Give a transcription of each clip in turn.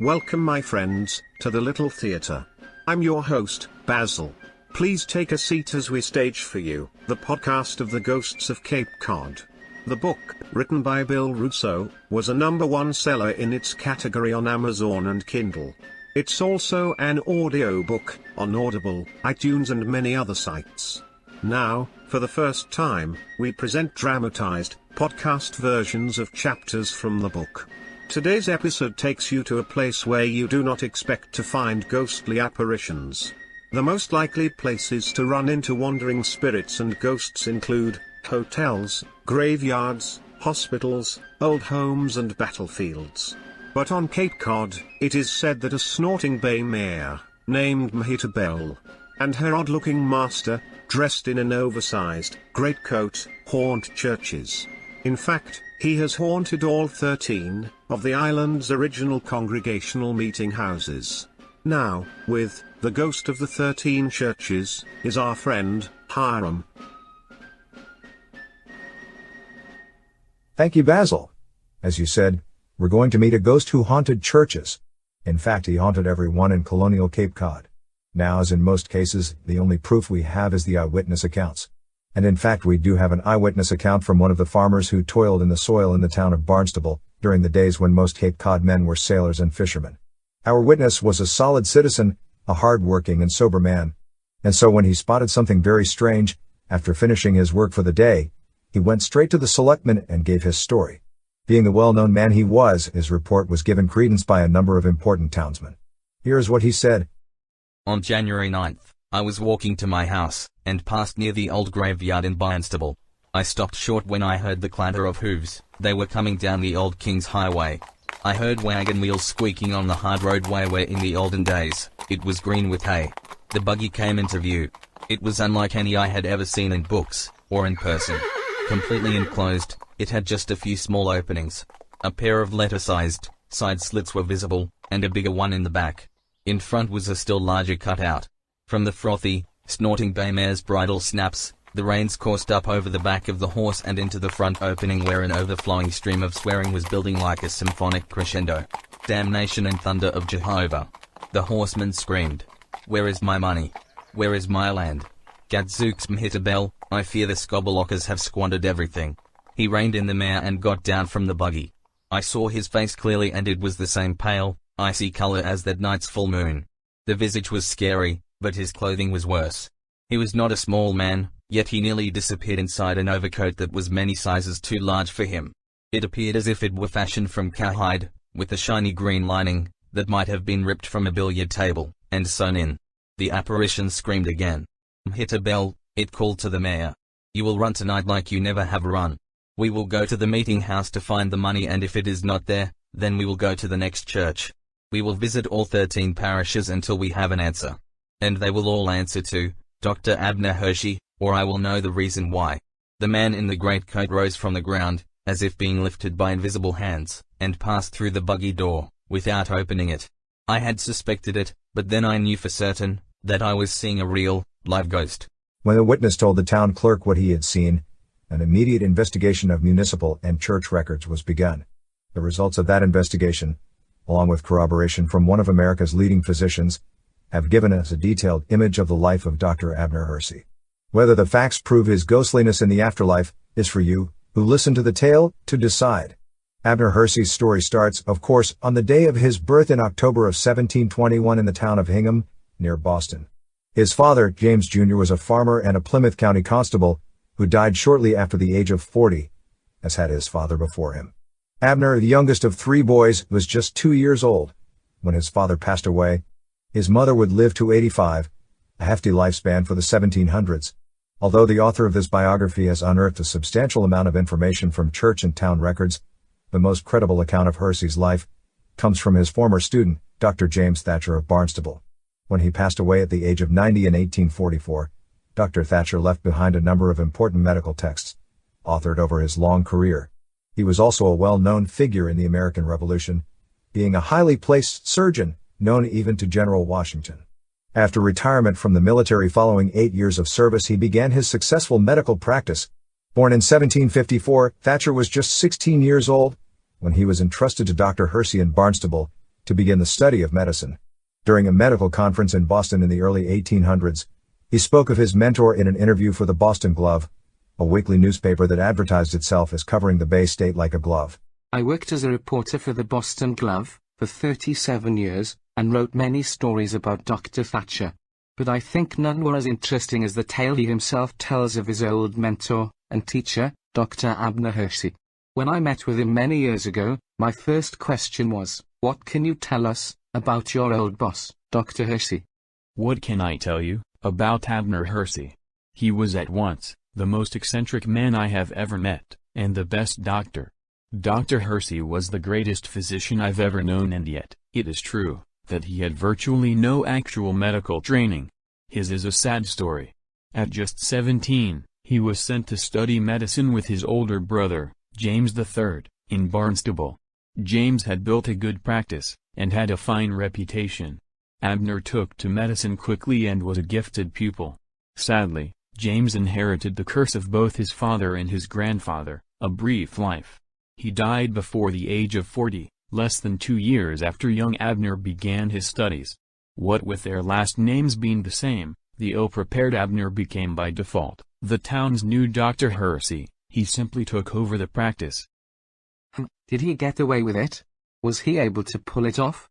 Welcome my friends, to the Little Theatre. I'm your host, Basil. Please take a seat as we stage for you, the podcast of the Ghosts of Cape Cod. The book, written by Bill Russo, was a #1 seller in its category on Amazon and Kindle. It's also an audiobook, on Audible, iTunes and many other sites. Now, for the first time, we present dramatized, podcast versions of chapters from the book. Today's episode takes you to a place where you do not expect to find ghostly apparitions. The most likely places to run into wandering spirits and ghosts include hotels, graveyards, hospitals, old homes and battlefields. But on Cape Cod, it is said that a snorting bay mare, named Mehitabel, and her odd-looking master, dressed in an oversized greatcoat, haunt churches. In fact, he has haunted all 13 of the island's original congregational meeting houses. Now, with the ghost of the 13 churches, is our friend, Hiram. Thank you, Basil. As you said, we're going to meet a ghost who haunted churches. In fact, he haunted every one in colonial Cape Cod. Now, as in most cases, the only proof we have is the eyewitness accounts. And in fact, we do have an eyewitness account from one of the farmers who toiled in the soil in the town of Barnstable, during the days when most Cape Cod men were sailors and fishermen. Our witness was a solid citizen, a hard-working and sober man. And so when he spotted something very strange, after finishing his work for the day, he went straight to the selectmen and gave his story. Being the well-known man he was, his report was given credence by a number of important townsmen. Here is what he said. On January 9th, I was walking to my house, and passed near the old graveyard in Barnstable. I stopped short when I heard the clatter of hooves. They were coming down the old King's Highway. I heard wagon wheels squeaking on the hard roadway where in the olden days, it was green with hay. The buggy came into view. It was unlike any I had ever seen in books, or in person. Completely enclosed, it had just a few small openings. A pair of letter-sized side slits were visible, and a bigger one in the back. In front was a still larger cutout. From the frothy, snorting bay mare's bridle snaps, the reins coursed up over the back of the horse and into the front opening where an overflowing stream of swearing was building like a symphonic crescendo. Damnation and thunder of Jehovah. The horseman screamed. Where is my money? Where is my land? Gadzooks Mehitabel, I fear the Scobolockers have squandered everything. He reined in the mare and got down from the buggy. I saw his face clearly and it was the same pale, icy color as that night's full moon. The visage was scary, but his clothing was worse. He was not a small man, yet he nearly disappeared inside an overcoat that was many sizes too large for him. It appeared as if it were fashioned from cowhide, with a shiny green lining, that might have been ripped from a billiard table, and sewn in. The apparition screamed again. Mehitabel, it called to the mare. You will run tonight like you never have run. We will go to the meeting house to find the money, and if it is not there, then we will go to the next church. We will visit all 13 parishes until we have an answer. And they will all answer to Dr. Abner Hersey, or I will know the reason why. The man in the greatcoat rose from the ground, as if being lifted by invisible hands, and passed through the buggy door, without opening it. I had suspected it, but then I knew for certain that I was seeing a real, live ghost. When the witness told the town clerk what he had seen, an immediate investigation of municipal and church records was begun. The results of that investigation, along with corroboration from one of America's leading physicians, have given us a detailed image of the life of Dr. Abner Hersey. Whether the facts prove his ghostliness in the afterlife is for you, who listen to the tale, to decide. Abner Hersey's story starts, of course, on the day of his birth in October of 1721 in the town of Hingham, near Boston. His father, James Jr., was a farmer and a Plymouth County constable, who died shortly after the age of 40, as had his father before him. Abner, the youngest of 3 boys, was just 2 years old when his father passed away. His mother would live to 85, a hefty lifespan for the 1700s. Although the author of this biography has unearthed a substantial amount of information from church and town records, the most credible account of Hersey's life comes from his former student, Dr. James Thatcher of Barnstable. When he passed away at the age of 90 in 1844, Dr. Thatcher left behind a number of important medical texts, authored over his long career. He was also a well-known figure in the American Revolution, being a highly placed surgeon, known even to General Washington. After retirement from the military following 8 years of service, he began his successful medical practice. Born in 1754, Thatcher was just 16 years old when he was entrusted to Dr. Hersey in Barnstable to begin the study of medicine. During a medical conference in Boston in the early 1800s, he spoke of his mentor in an interview for the Boston Glove, a weekly newspaper that advertised itself as covering the Bay State like a glove. I worked as a reporter for the Boston Glove for 37 years, and wrote many stories about Dr. Thatcher. But I think none were as interesting as the tale he himself tells of his old mentor and teacher, Dr. Abner Hersey. When I met with him many years ago, my first question was, "What can you tell us about your old boss, Dr. Hersey?" What can I tell you about Abner Hersey? He was at once the most eccentric man I have ever met, and the best doctor. Dr. Hersey was the greatest physician I've ever known, and yet, it is true, that he had virtually no actual medical training. His is a sad story. At just 17, he was sent to study medicine with his older brother, James III, in Barnstable. James had built a good practice, and had a fine reputation. Abner took to medicine quickly and was a gifted pupil. Sadly, James inherited the curse of both his father and his grandfather, a brief life. He died before the age of 40, less than 2 years after young Abner began his studies. What with their last names being the same, the ill-prepared Abner became by default the town's new Dr. Hersey. He simply took over the practice. Did he get away with it? Was he able to pull it off?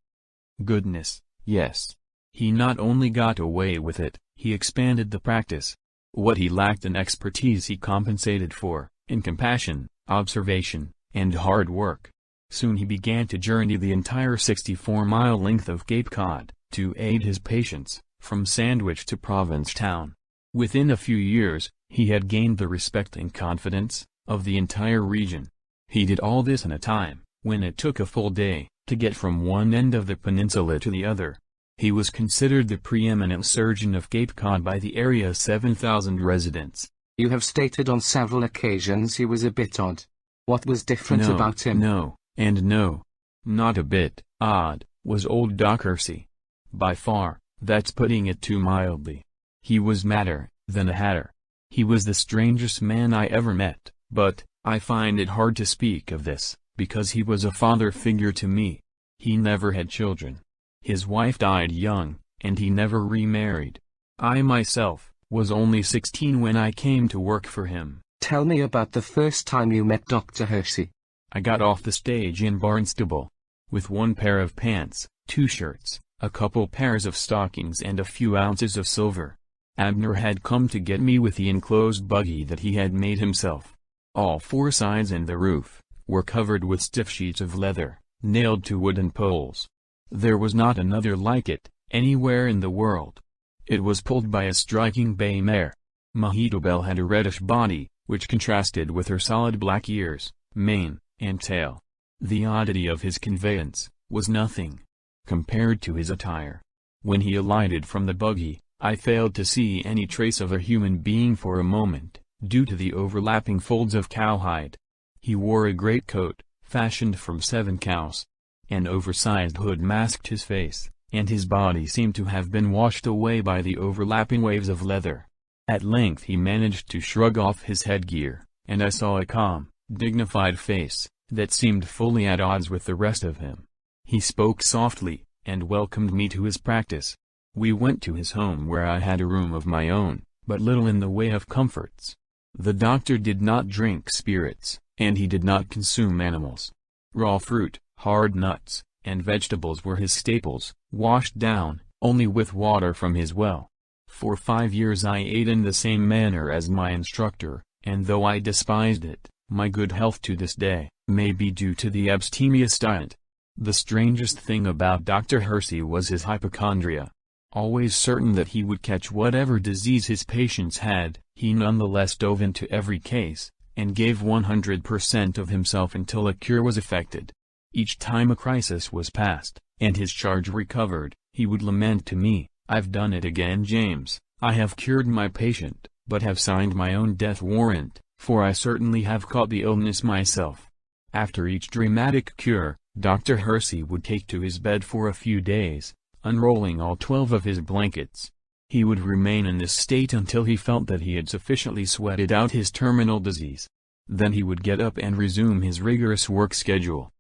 Goodness, yes. He not only got away with it, he expanded the practice. What he lacked in expertise he compensated for, in compassion, observation, and hard work. Soon he began to journey the entire 64-mile length of Cape Cod, to aid his patients, from Sandwich to Provincetown. Within a few years, he had gained the respect and confidence of the entire region. He did all this in a time when it took a full day to get from one end of the peninsula to the other. He was considered the preeminent surgeon of Cape Cod by the area's 7,000 residents. You have stated on several occasions he was a bit odd. What was different about him? No, not a bit odd, was old Doc Hersey. By far, that's putting it too mildly. He was madder than a hatter. He was the strangest man I ever met, but I find it hard to speak of this, because he was a father figure to me. He never had children. His wife died young, and he never remarried. I myself was only 16 when I came to work for him. Tell me about the first time you met Dr. Hersey. I got off the stage in Barnstable, with one pair of pants, 2 shirts, a couple pairs of stockings and a few ounces of silver. Abner had come to get me with the enclosed buggy that he had made himself. All 4 sides and the roof were covered with stiff sheets of leather, nailed to wooden poles. There was not another like it, anywhere in the world. It was pulled by a striking bay mare. Mehetobel had a reddish body, which contrasted with her solid black ears, mane, and tail. The oddity of his conveyance was nothing compared to his attire. When he alighted from the buggy, I failed to see any trace of a human being for a moment, due to the overlapping folds of cowhide. He wore a greatcoat, fashioned from 7 cows. An oversized hood masked his face, and his body seemed to have been washed away by the overlapping waves of leather. At length he managed to shrug off his headgear, and I saw a calm, dignified face, that seemed fully at odds with the rest of him. He spoke softly, and welcomed me to his practice. We went to his home where I had a room of my own, but little in the way of comforts. The doctor did not drink spirits, and he did not consume animals. Raw fruit, hard nuts, and vegetables were his staples, washed down only with water from his well. For 5 years I ate in the same manner as my instructor, and though I despised it, my good health to this day may be due to the abstemious diet. The strangest thing about Dr. Hersey was his hypochondria. Always certain that he would catch whatever disease his patients had, he nonetheless dove into every case, and gave 100% of himself until a cure was effected. Each time a crisis was passed, and his charge recovered, he would lament to me, "I've done it again, James. I have cured my patient, but have signed my own death warrant, for I certainly have caught the illness myself." After each dramatic cure, Dr. Hersey would take to his bed for a few days, unrolling all 12 of his blankets. He would remain in this state until he felt that he had sufficiently sweated out his terminal disease. Then he would get up and resume his rigorous work schedule.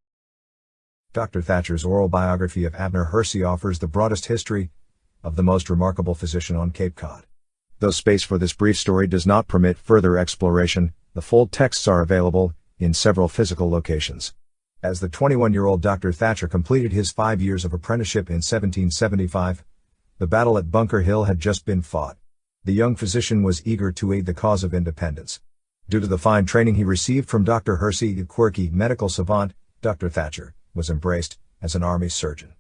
Dr. Thatcher's oral biography of Abner Hersey offers the broadest history of the most remarkable physician on Cape Cod. Though space for this brief story does not permit further exploration, the full texts are available in several physical locations. As the 21-year-old Dr. Thatcher completed his 5 years of apprenticeship in 1775, the battle at Bunker Hill had just been fought. The young physician was eager to aid the cause of independence. Due to the fine training he received from Dr. Hersey, the quirky medical savant, Dr. Thatcher was embraced as an army surgeon.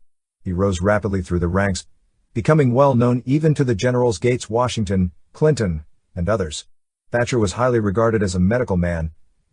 He rose rapidly through the ranks, becoming well known even to the generals Gates, Washington, Clinton, and others. Thatcher was highly regarded as a medical man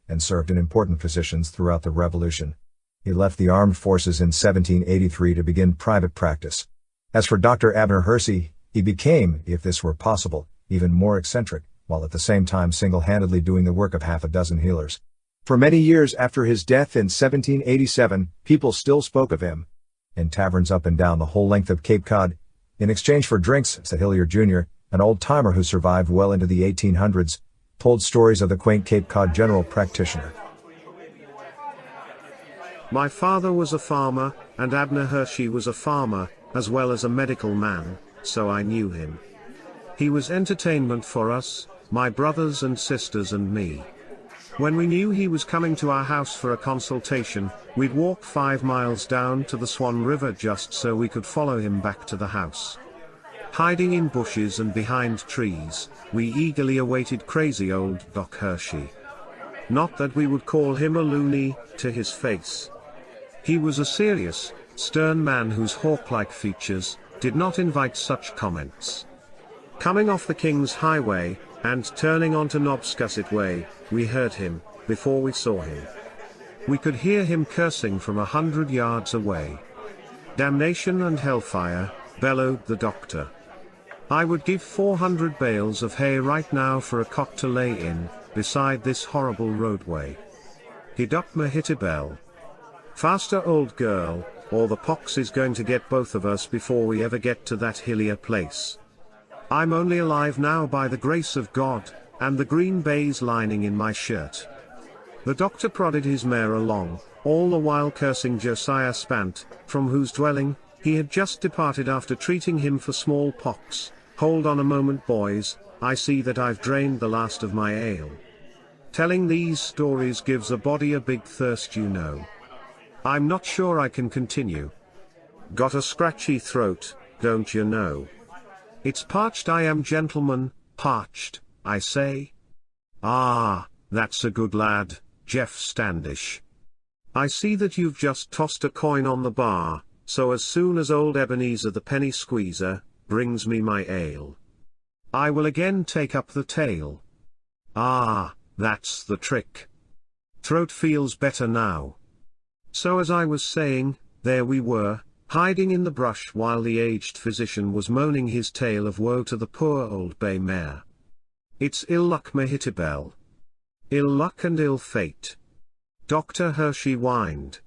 and served in important positions throughout the Revolution. He left the armed forces in 1783 to begin private practice. As for Dr. Abner Hersey, he became, if this were possible, even more eccentric, while at the same time single-handedly doing the work of half a dozen healers. For many years after his death in 1787, people still spoke of him in taverns up and down the whole length of Cape Cod. In exchange for drinks, said Hilliard Jr., an old-timer who survived well into the 1800s, told stories of the quaint Cape Cod general practitioner. My father was a farmer, and Abner Hersey was a farmer, as well as a medical man, so I knew him. He was entertainment for us, my brothers and sisters and me. When we knew he was coming to our house for a consultation, we'd walk 5 miles down to the Swan River just so we could follow him back to the house. Hiding in bushes and behind trees, we eagerly awaited crazy old Doc Hersey. Not that we would call him a loony, to his face. He was a serious, stern man whose hawk-like features did not invite such comments. Coming off the King's Highway, and turning onto Nobscusset Way, we heard him, before we saw him. We could hear him cursing from 100 yards away. "Damnation and hellfire," bellowed the doctor. "I would give 400 bales of hay right now for a cot to lay in, beside this horrible roadway." He ducked Mehitabel. "Faster, old girl, or the pox is going to get both of us before we ever get to that hillier place. I'm only alive now by the grace of God, and the green baize lining in my shirt." The doctor prodded his mare along, all the while cursing Josiah Spant, from whose dwelling he had just departed after treating him for smallpox. "Hold on a moment, boys, I see that I've drained the last of my ale. Telling these stories gives a body a big thirst, you know. I'm not sure I can continue. Got a scratchy throat, don't you know? It's parched, I am, gentlemen, parched, I say. Ah, that's a good lad, Jeff Standish. I see that you've just tossed a coin on the bar, so as soon as old Ebenezer the penny squeezer brings me my ale, I will again take up the tale. Ah, that's the trick. Throat feels better now. So as I was saying, there we were, hiding in the brush while the aged physician was moaning his tale of woe to the poor old bay mare. It's ill luck, Mehitabel. Ill luck and ill fate. Dr. Hersey whined.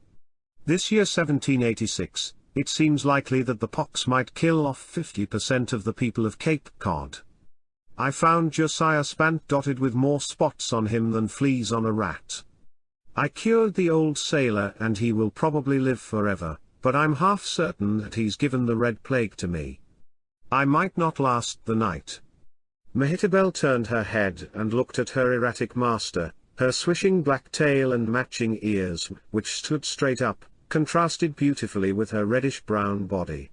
This year 1786, it seems likely that the pox might kill off 50% of the people of Cape Cod. I found Josiah Spant dotted with more spots on him than fleas on a rat. I cured the old sailor and he will probably live forever, but I'm half certain that he's given the red plague to me. I might not last the night. Mehitabel turned her head and looked at her erratic master, her swishing black tail and matching ears, which stood straight up, contrasted beautifully with her reddish-brown body.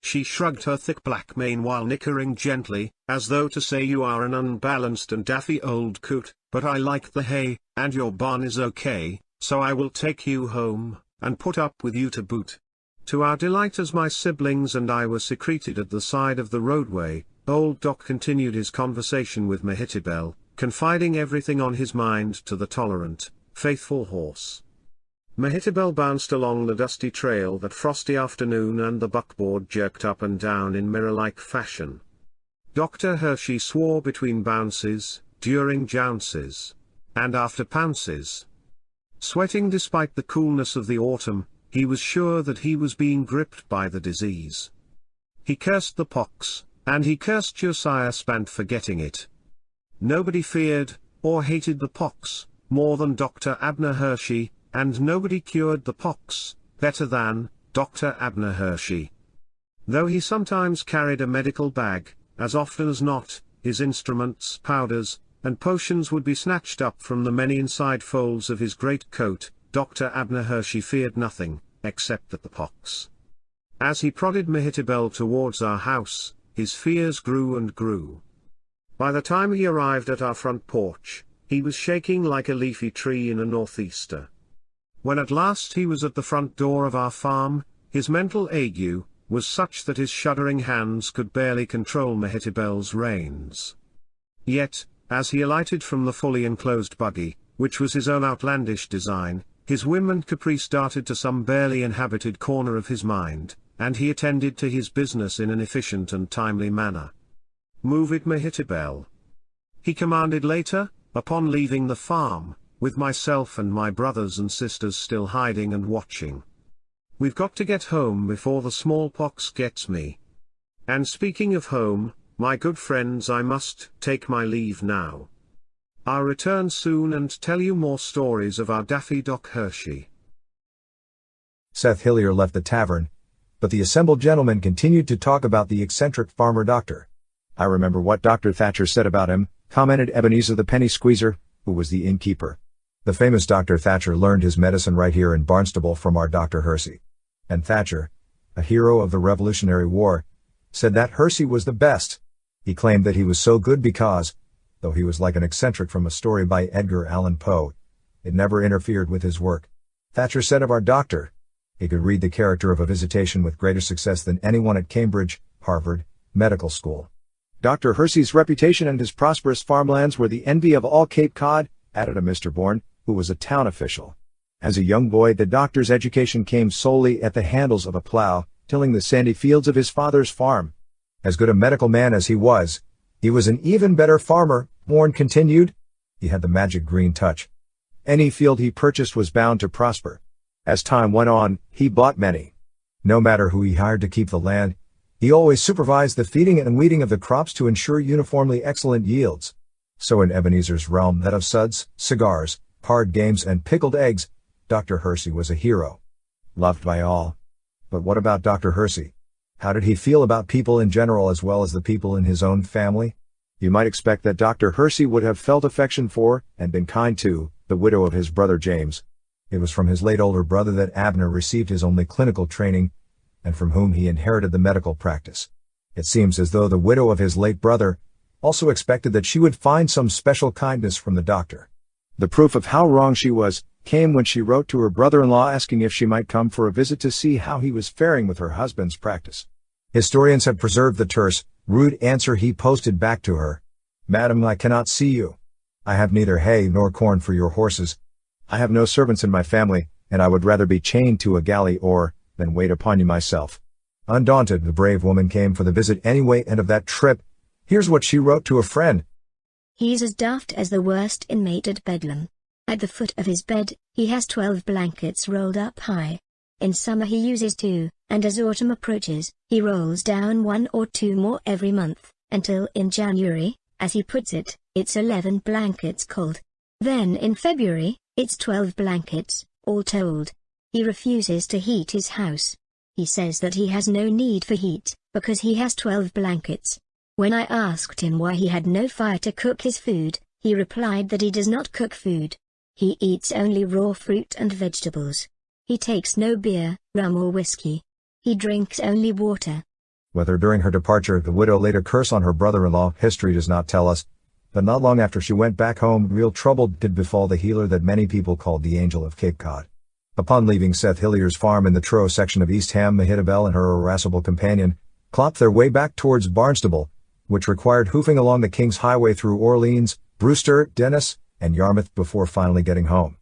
She shrugged her thick black mane while nickering gently, as though to say, "You are an unbalanced and daffy old coot, but I like the hay, and your barn is okay, so I will take you home, and put up with you to boot." To our delight, as my siblings and I were secreted at the side of the roadway, old Doc continued his conversation with Mehitabel, confiding everything on his mind to the tolerant, faithful horse. Mehitabel bounced along the dusty trail that frosty afternoon, and the buckboard jerked up and down in mirror-like fashion. Dr. Hersey swore between bounces, during jounces, and after pounces. Sweating despite the coolness of the autumn, he was sure that he was being gripped by the disease. He cursed the pox, and he cursed Josiah Spant for getting it. Nobody feared, or hated the pox, more than Dr. Abner Hersey, and nobody cured the pox, better than Dr. Abner Hersey. Though he sometimes carried a medical bag, as often as not, his instruments, powders, and potions would be snatched up from the many inside folds of his great coat. Dr. Abner Hersey feared nothing, except that the pox. As he prodded Mehetabel towards our house, his fears grew and grew. By the time he arrived at our front porch, he was shaking like a leafy tree in a northeaster. When at last he was at the front door of our farm, his mental ague was such that his shuddering hands could barely control Mehetabel's reins. Yet, as he alighted from the fully enclosed buggy, which was his own outlandish design, his whim and caprice darted to some barely inhabited corner of his mind, and he attended to his business in an efficient and timely manner. "Move it, Mehetabel," he commanded later, upon leaving the farm, with myself and my brothers and sisters still hiding and watching. "We've got to get home before the smallpox gets me. And speaking of home, my good friends, I must take my leave now. I'll return soon and tell you more stories of our Daffy Doc Hersey." Seth Hillier left the tavern, but the assembled gentlemen continued to talk about the eccentric farmer doctor. "I remember what Dr. Thatcher said about him," commented Ebenezer the penny squeezer, who was the innkeeper. "The famous Dr. Thatcher learned his medicine right here in Barnstable from our Dr. Hersey. And Thatcher, a hero of the Revolutionary War, said that Hersey was the best. He claimed that he was so good because, though he was like an eccentric from a story by Edgar Allan Poe, it never interfered with his work. Thatcher said of our doctor, he could read the character of a visitation with greater success than anyone at Cambridge, Harvard, medical school. Dr. Hersey's reputation and his prosperous farmlands were the envy of all Cape Cod," added a Mr. Bourne, who was a town official. "As a young boy, the doctor's education came solely at the handles of a plow, tilling the sandy fields of his father's farm. As good a medical man as he was an even better farmer," Bourne continued. "He had the magic green touch. Any field he purchased was bound to prosper. As time went on, he bought many. No matter who he hired to keep the land, he always supervised the feeding and weeding of the crops to ensure uniformly excellent yields. So in Ebenezer's realm, that of suds, cigars, card games and pickled eggs, Dr. Hersey was a hero. Loved by all. But what about Dr. Hersey? How did he feel about people in general as well as the people in his own family? You might expect that Dr. Hersey would have felt affection for, and been kind to, the widow of his brother James. It was from his late older brother that Abner received his only clinical training, and from whom he inherited the medical practice. It seems as though the widow of his late brother also expected that she would find some special kindness from the doctor. The proof of how wrong she was came when she wrote to her brother-in-law asking if she might come for a visit to see how he was faring with her husband's practice. Historians have preserved the terse, rude answer he posted back to her. "Madam, I cannot see you. I have neither hay nor corn for your horses. I have no servants in my family, and I would rather be chained to a galley or, than wait upon you myself." Undaunted, the brave woman came for the visit anyway, and of that trip, here's what she wrote to a friend. "He's as daft as the worst inmate at Bedlam. At the foot of his bed, he has 12 blankets rolled up high. In summer he uses 2, and as autumn approaches, he rolls down 1 or 2 more every month, until in January, as he puts it, it's 11 blankets cold. Then in February, it's 12 blankets, all told. He refuses to heat his house. He says that he has no need for heat, because he has 12 blankets. When I asked him why he had no fire to cook his food, he replied that he does not cook food. He eats only raw fruit and vegetables. He takes no beer, rum or whiskey. He drinks only water." Whether during her departure the widow laid a curse on her brother-in-law, history does not tell us, but not long after she went back home, real trouble did befall the healer that many people called the Angel of Cape Cod. Upon leaving Seth Hillier's farm in the Truro section of East Ham, Mehetabel and her irascible companion clopped their way back towards Barnstable, which required hoofing along the King's Highway through Orleans, Brewster, Dennis, and Yarmouth before finally getting home.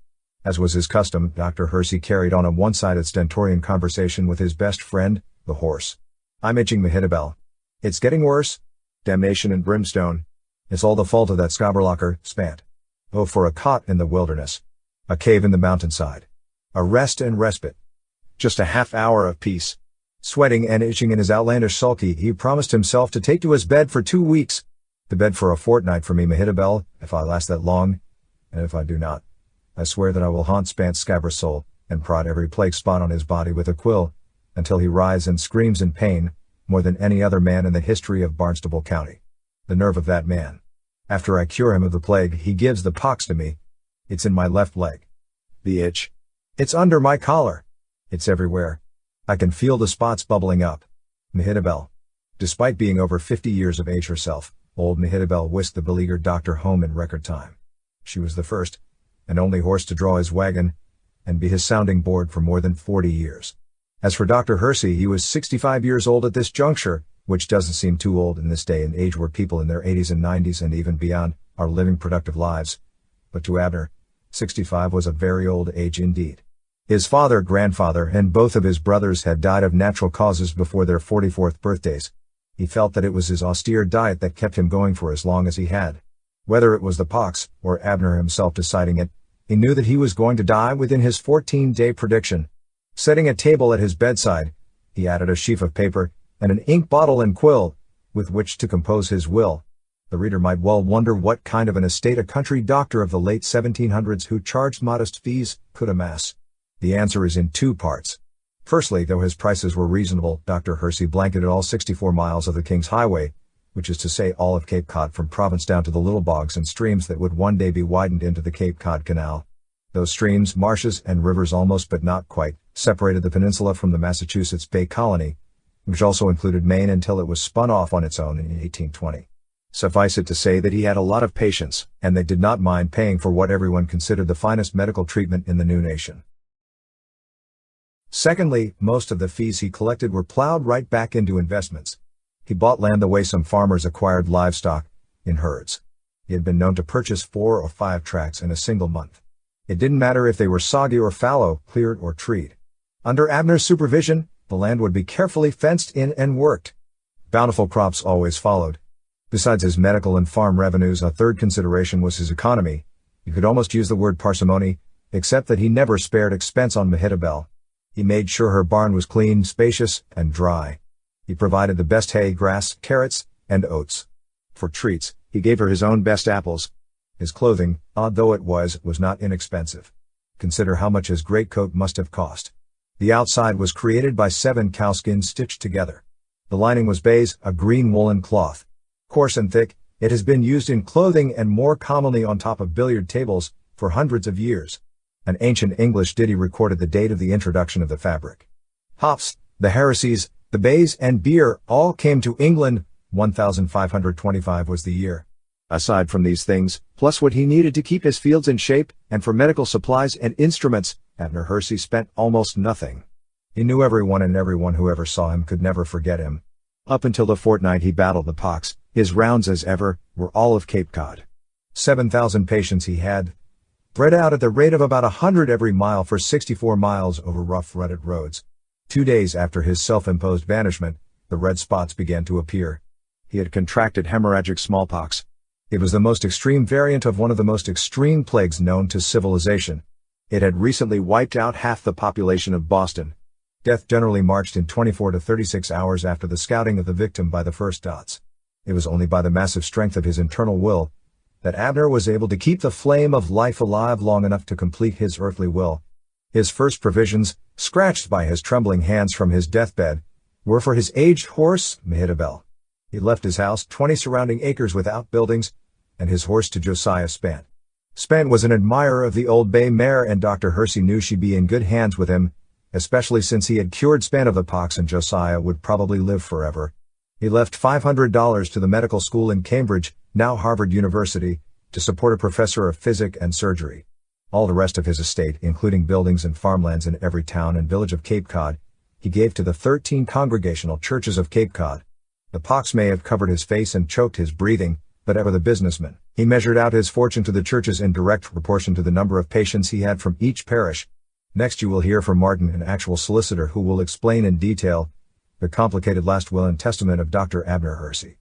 As was his custom, Dr. Hersey carried on a one-sided stentorian conversation with his best friend, the horse. "I'm itching, Mehetabel. It's getting worse. Damnation and brimstone. It's all the fault of that scabberlocker, Spant. Oh, for a cot in the wilderness. A cave in the mountainside. A rest and respite. Just a half-hour of peace." Sweating and itching in his outlandish sulky, he promised himself to take to his bed for 2 weeks. "To bed for a fortnight for me, Mehetabel, if I last that long, and if I do not, I swear that I will haunt Spant's scabrous soul, and prod every plague spot on his body with a quill, until he writhes and screams in pain, more than any other man in the history of Barnstable County. The nerve of that man. After I cure him of the plague, he gives the pox to me. It's in my left leg. The itch. It's under my collar. It's everywhere. I can feel the spots bubbling up. Mehitabel. Despite being over 50 years of age herself, old Mehitabel whisked the beleaguered doctor home in record time. She was the first, and only horse to draw his wagon, and be his sounding board for more than 40 years. As for Dr. Hersey, he was 65 years old at this juncture, which doesn't seem too old in this day and age where people in their 80s and 90s and even beyond are living productive lives. But to Abner, 65 was a very old age indeed. His father, grandfather, and both of his brothers had died of natural causes before their 44th birthdays. He felt that it was his austere diet that kept him going for as long as he had. Whether it was the pox, or Abner himself deciding it, he knew that he was going to die within his 14-day prediction. Setting a table at his bedside, he added a sheaf of paper, and an ink bottle and quill, with which to compose his will. The reader might well wonder what kind of an estate a country doctor of the late 1700s who charged modest fees could amass. The answer is in two parts. Firstly, though his prices were reasonable, Dr. Hersey blanketed all 64 miles of the King's Highway, which is to say all of Cape Cod from Province down to the little bogs and streams that would one day be widened into the Cape Cod Canal. Those streams, marshes, and rivers almost but not quite separated the peninsula from the Massachusetts Bay Colony, which also included Maine until it was spun off on its own in 1820. Suffice it to say that he had a lot of patients, and they did not mind paying for what everyone considered the finest medical treatment in the new nation. Secondly, most of the fees he collected were plowed right back into investments. He bought land the way some farmers acquired livestock, in herds. He had been known to purchase 4 or 5 tracts in a single month. It didn't matter if they were soggy or fallow, cleared or treed. Under Abner's supervision, the land would be carefully fenced in and worked. Bountiful crops always followed. Besides his medical and farm revenues, a third consideration was his economy. You could almost use the word parsimony, except that he never spared expense on Mehitabel. He made sure her barn was clean, spacious, and dry. He provided the best hay, grass, carrots, and oats. For treats, he gave her his own best apples. His clothing, odd though it was not inexpensive. Consider how much his greatcoat must have cost. The outside was created by 7 cowskins stitched together. The lining was baize, a green woolen cloth. Coarse and thick, it has been used in clothing and more commonly on top of billiard tables for hundreds of years. An ancient English ditty recorded the date of the introduction of the fabric. Hops, the heresies, the baize and beer all came to England, 1525 was the year. Aside from these things, plus what he needed to keep his fields in shape, and for medical supplies and instruments, Abner Hersey spent almost nothing. He knew everyone, and everyone who ever saw him could never forget him. Up until the fortnight he battled the pox, his rounds as ever were all of Cape Cod. 7,000 patients he had, spread out at the rate of about 100 every mile for 64 miles over rough rutted roads. 2 days after his self-imposed banishment, the red spots began to appear. He had contracted hemorrhagic smallpox. It was the most extreme variant of one of the most extreme plagues known to civilization. It had recently wiped out half the population of Boston. Death generally marched in 24 to 36 hours after the scouting of the victim by the first dots. It was only by the massive strength of his internal will that Abner was able to keep the flame of life alive long enough to complete his earthly will. His first provisions, scratched by his trembling hands from his deathbed, were for his aged horse, Mehitabel. He left his house, 20 surrounding acres with outbuildings, and his horse to Josiah Spant. Spant was an admirer of the old bay mare, and Dr. Hersey knew she'd be in good hands with him, especially since he had cured Spant of the pox and Josiah would probably live forever. He left $500 to the medical school in Cambridge, now Harvard University, to support a professor of physic and surgery. All the rest of his estate, including buildings and farmlands in every town and village of Cape Cod, he gave to the 13 congregational churches of Cape Cod. The pox may have covered his face and choked his breathing, but ever the businessman, he measured out his fortune to the churches in direct proportion to the number of patients he had from each parish. Next you will hear from Martin, an actual solicitor, who will explain in detail the complicated last will and testament of Dr. Abner Hersey.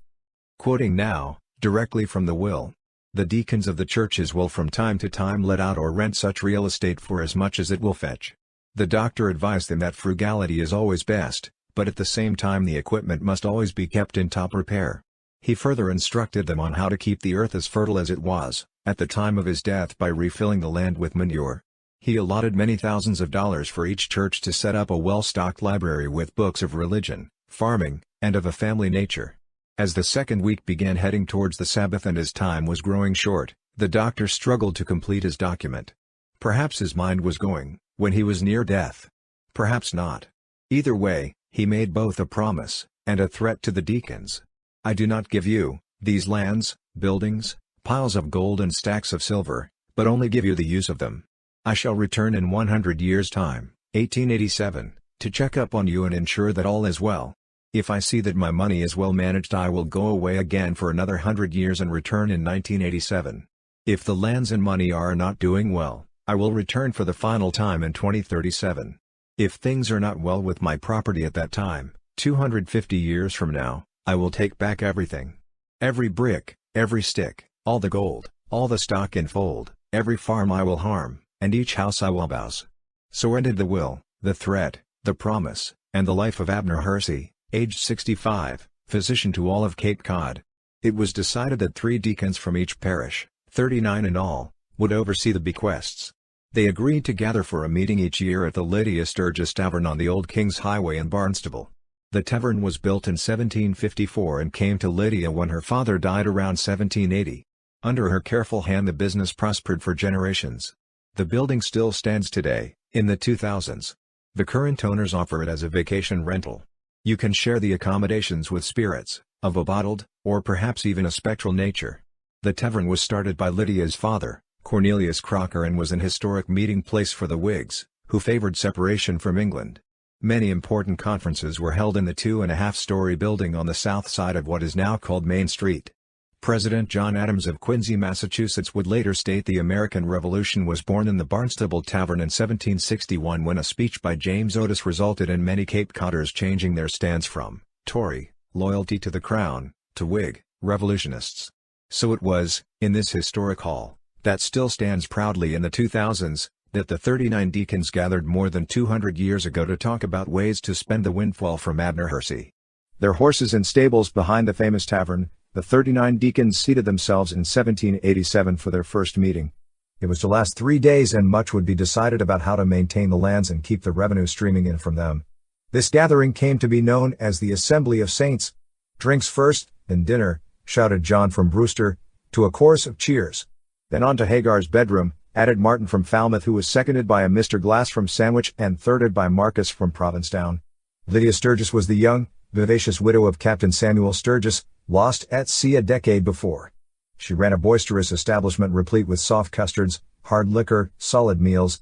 Quoting now, directly from the will. The deacons of the churches will from time to time let out or rent such real estate for as much as it will fetch. The doctor advised them that frugality is always best, but at the same time the equipment must always be kept in top repair. He further instructed them on how to keep the earth as fertile as it was at the time of his death by refilling the land with manure. He allotted many thousands of dollars for each church to set up a well-stocked library with books of religion, farming, and of a family nature. As the second week began heading towards the Sabbath and his time was growing short, the doctor struggled to complete his document. Perhaps his mind was going, when he was near death. Perhaps not. Either way, he made both a promise and a threat to the deacons. I do not give you these lands, buildings, piles of gold and stacks of silver, but only give you the use of them. I shall return in 100 years' time, 1887, to check up on you and ensure that all is well. If I see that my money is well managed, I will go away again for another 100 years and return in 1987. If the lands and money are not doing well, I will return for the final time in 2037. If things are not well with my property at that time, 250 years from now, I will take back everything. Every brick, every stick, all the gold, all the stock in fold, every farm I will harm, and each house I will bouse. So ended the will, the threat, the promise, and the life of Abner Hersey, aged 65, physician to all of Cape Cod. It was decided that 3 deacons from each parish, 39 in all, would oversee the bequests. They agreed to gather for a meeting each year at the Lydia Sturgis Tavern on the Old King's Highway in Barnstable. The tavern was built in 1754 and came to Lydia when her father died around 1780. Under her careful hand the business prospered for generations. The building still stands today, in the 2000s. The current owners offer it as a vacation rental. You can share the accommodations with spirits, of a bottled, or perhaps even a spectral nature. The tavern was started by Lydia's father, Cornelius Crocker, and was an historic meeting place for the Whigs, who favored separation from England. Many important conferences were held in the 2.5-story building on the south side of what is now called Main Street. President John Adams of Quincy, Massachusetts would later state the American Revolution was born in the Barnstable Tavern in 1761 when a speech by James Otis resulted in many Cape Codders changing their stance from Tory, loyalty to the Crown, to Whig, revolutionists. So it was, in this historic hall, that still stands proudly in the 2000s, that the 39 deacons gathered more than 200 years ago to talk about ways to spend the windfall from Abner Hersey. Their horses in stables behind the famous tavern, the 39 deacons seated themselves in 1787 for their first meeting. It was to last 3 days and much would be decided about how to maintain the lands and keep the revenue streaming in from them. This gathering came to be known as the Assembly of Saints. "Drinks first, then dinner," shouted John from Brewster, to a chorus of cheers. "Then on to Hagar's bedroom," added Martin from Falmouth, who was seconded by a Mr. Glass from Sandwich and thirded by Marcus from Provincetown. Lydia Sturgis was the young, vivacious widow of Captain Samuel Sturgis, lost at sea a decade before. She ran a boisterous establishment replete with soft custards, hard liquor, solid meals,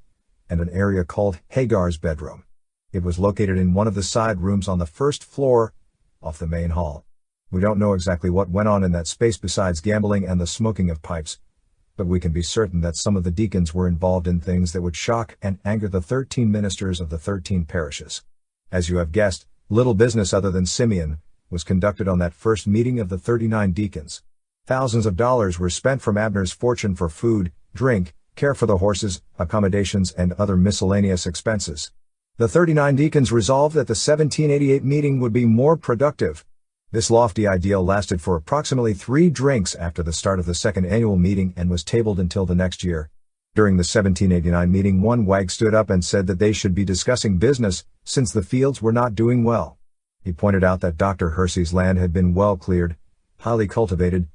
and an area called Hagar's bedroom. It was located in one of the side rooms on the first floor, off the main hall. We don't know exactly what went on in that space besides gambling and the smoking of pipes, but we can be certain that some of the deacons were involved in things that would shock and anger the 13 ministers of the 13 parishes. As you have guessed, little business other than Simeon was conducted on that first meeting of the 39 deacons. Thousands of dollars were spent from Abner's fortune for food, drink, care for the horses, accommodations, and other miscellaneous expenses. The 39 deacons resolved that the 1788 meeting would be more productive. This lofty ideal lasted for approximately 3 drinks after the start of the second annual meeting and was tabled until the next year. During the 1789 meeting, one wag stood up and said that they should be discussing business, since the fields were not doing well. He pointed out that Dr. Hersey's land had been well cleared, highly cultivated,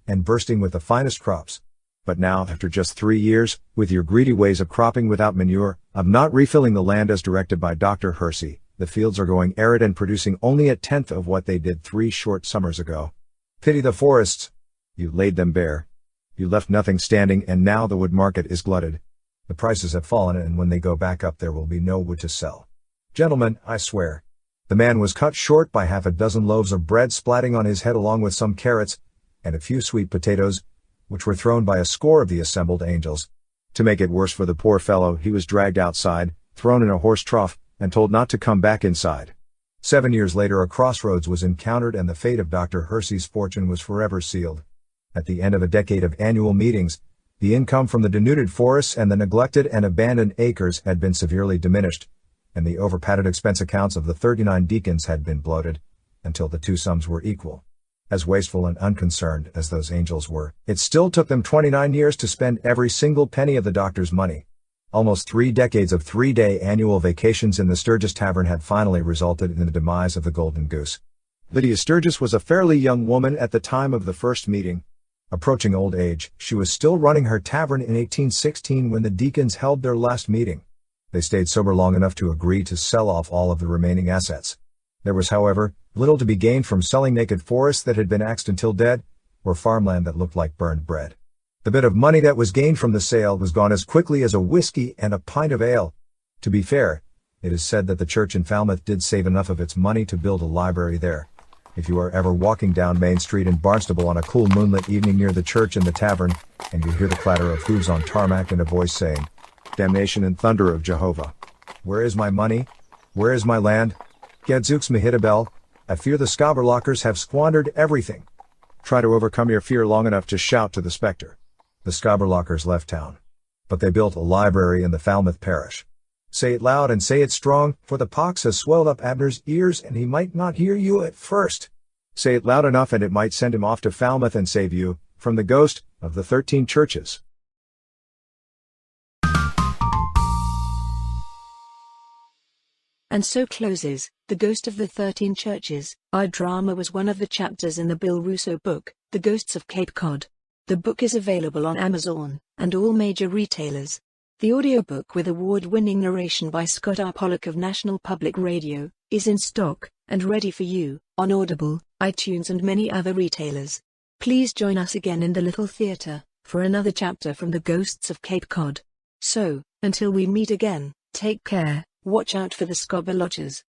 and bursting with the finest crops. But now, after just 3 years, with your greedy ways of cropping without manure, of not refilling the land as directed by Dr. Hersey, the fields are going arid and producing only a tenth of what they did 3 short summers ago. Pity the forests. You laid them bare. You left nothing standing, and now the wood market is glutted. The prices have fallen, and when they go back up there will be no wood to sell. Gentlemen, I swear." The man was cut short by half a dozen loaves of bread splatting on his head, along with some carrots, and a few sweet potatoes, which were thrown by a score of the assembled angels. To make it worse for the poor fellow, he was dragged outside, thrown in a horse trough, and told not to come back inside. 7 years later a crossroads was encountered, and the fate of Dr. Hersey's fortune was forever sealed. At the end of a decade of annual meetings, the income from the denuded forests and the neglected and abandoned acres had been severely diminished, and the overpadded expense accounts of the 39 deacons had been bloated, until the two sums were equal. As wasteful and unconcerned as those angels were, it still took them 29 years to spend every single penny of the doctor's money. Almost 3 decades of 3-day annual vacations in the Sturgis Tavern had finally resulted in the demise of the Golden Goose. Lydia Sturgis was a fairly young woman at the time of the first meeting. Approaching old age, she was still running her tavern in 1816 when the deacons held their last meeting. They stayed sober long enough to agree to sell off all of the remaining assets. There was, however, little to be gained from selling naked forests that had been axed until dead, or farmland that looked like burned bread. The bit of money that was gained from the sale was gone as quickly as a whiskey and a pint of ale. To be fair, it is said that the church in Falmouth did save enough of its money to build a library there. If you are ever walking down Main Street in Barnstable on a cool moonlit evening near the church and the tavern, and you hear the clatter of hooves on tarmac and a voice saying, "Damnation and thunder of Jehovah! Where is my money? Where is my land? Gadzooks Mehitabel, I fear the Scobberlockers have squandered everything." Try to overcome your fear long enough to shout to the specter. The Scobberlockers left town. But they built a library in the Falmouth parish. Say it loud and say it strong, for the pox has swelled up Abner's ears and he might not hear you at first. Say it loud enough and it might send him off to Falmouth and save you from the ghost of the 13 churches. And so closes The Ghost of the 13 Churches. Our drama was one of the chapters in the Bill Russo book, The Ghosts of Cape Cod. The book is available on Amazon and all major retailers. The audiobook with award-winning narration by Scott R. Pollock of National Public Radio is in stock and ready for you on Audible, iTunes and many other retailers. Please join us again in the Little Theatre for another chapter from The Ghosts of Cape Cod. So, until we meet again, take care, watch out for the Scobberlockers.